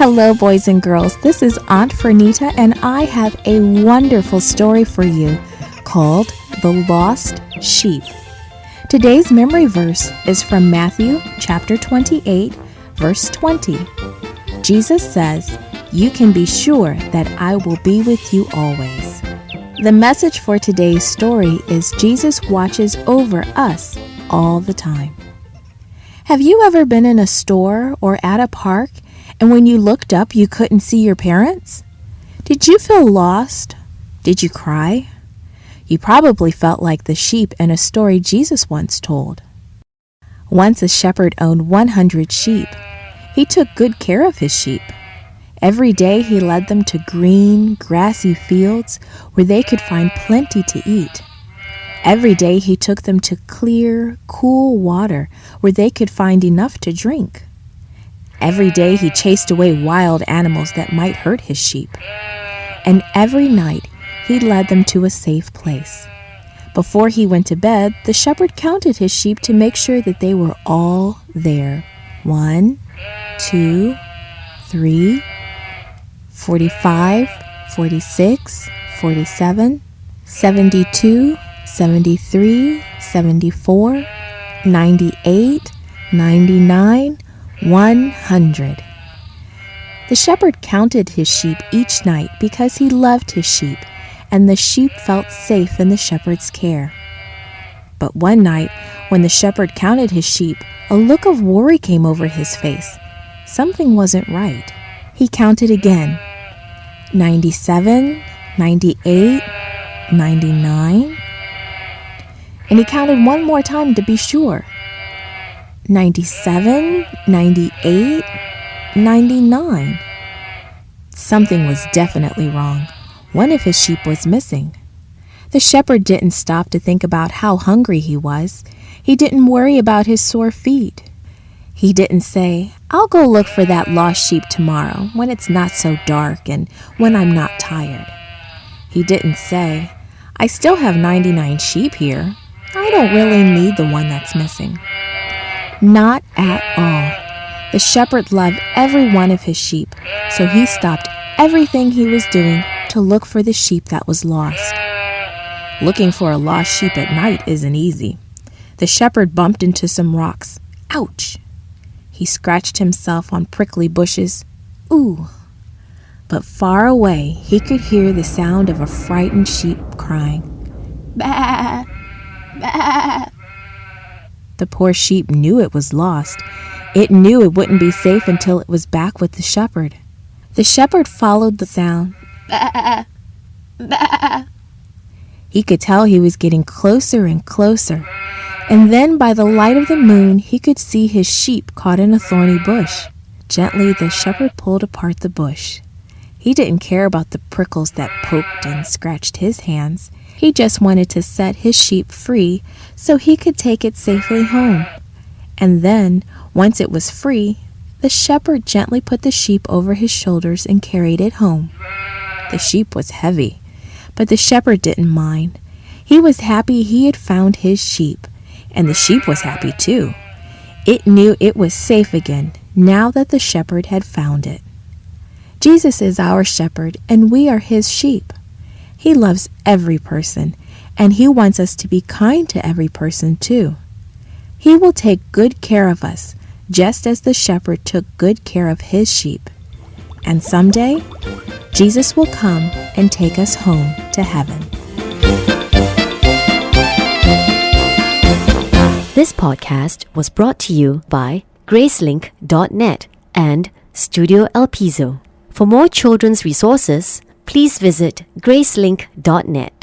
Hello, boys and girls. This is Aunt Fernita, and I have a wonderful story for you called The Lost Sheep. Today's memory verse is from Matthew chapter 28, verse 20. Jesus says, "You can be sure that I will be with you always." The message for today's story is Jesus watches over us all the time. Have you ever been in a store or at a park and when you looked up you couldn't see your parents? Did you feel lost? Did you cry? You probably felt like the sheep in a story Jesus once told. Once a shepherd owned 100 sheep. He took good care of his sheep. Every day he led them to green, grassy fields where they could find plenty to eat. Every day he took them to clear, cool water where they could find enough to drink. Every day he chased away wild animals that might hurt his sheep. And every night he led them to a safe place. Before he went to bed, the shepherd counted his sheep to make sure that they were all there. 1, 2, 3, 45, 46, 47, 72, 73, 74, 98, 99, 100. The shepherd counted his sheep each night because he loved his sheep, and the sheep felt safe in the shepherd's care. But one night, when the shepherd counted his sheep, a look of worry came over his face. Something wasn't right. He counted again. 97, 98, 99. And he counted one more time to be sure. 97, 98, 99. Something was definitely wrong. One of his sheep was missing. The shepherd didn't stop to think about how hungry he was. He didn't worry about his sore feet. He didn't say, "I'll go look for that lost sheep tomorrow when it's not so dark and when I'm not tired." He didn't say, "I still have 99 sheep here. I don't really need the one that's missing." Not at all. The shepherd loved every one of his sheep, so he stopped everything he was doing to look for the sheep that was lost. Looking for a lost sheep at night isn't easy. The shepherd bumped into some rocks. Ouch! He scratched himself on prickly bushes. Ooh! But far away, he could hear the sound of a frightened sheep crying. Bah! Bah! The poor sheep knew it was lost. It knew it wouldn't be safe until it was back with the shepherd. The shepherd followed the sound. Bah! Bah! He could tell he was getting closer and closer. And then by the light of the moon, he could see his sheep caught in a thorny bush. Gently, the shepherd pulled apart the bush. He didn't care about the prickles that poked and scratched his hands. He just wanted to set his sheep free so he could take it safely home. And then, once it was free, the shepherd gently put the sheep over his shoulders and carried it home. The sheep was heavy, but the shepherd didn't mind. He was happy he had found his sheep, and the sheep was happy too. It knew it was safe again now that the shepherd had found it. Jesus is our shepherd, and we are his sheep. He loves every person, and he wants us to be kind to every person too. He will take good care of us, just as the shepherd took good care of his sheep. And someday, Jesus will come and take us home to heaven. This podcast was brought to you by Gracelink.net and Studio El Piso. For more children's resources, please visit Gracelink.net.